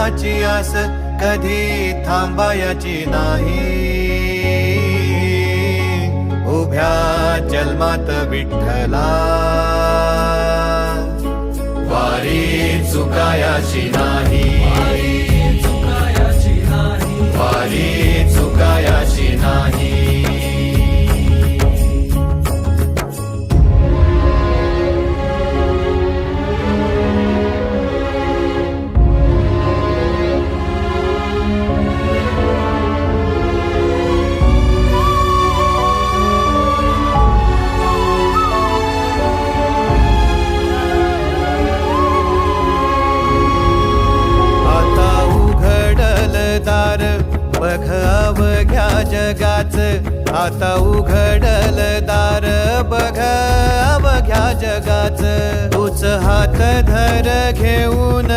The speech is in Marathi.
देवाची आस कधी थांबायची नाही. उभ्या जन्मात विठ्ठला वारी चुकायाची नाही. वारी चुकायाची नाही. बघ अवघ्या जगाच, आता उघडल दार बघ अवघ्या जगाच. तूच हात धर घेऊन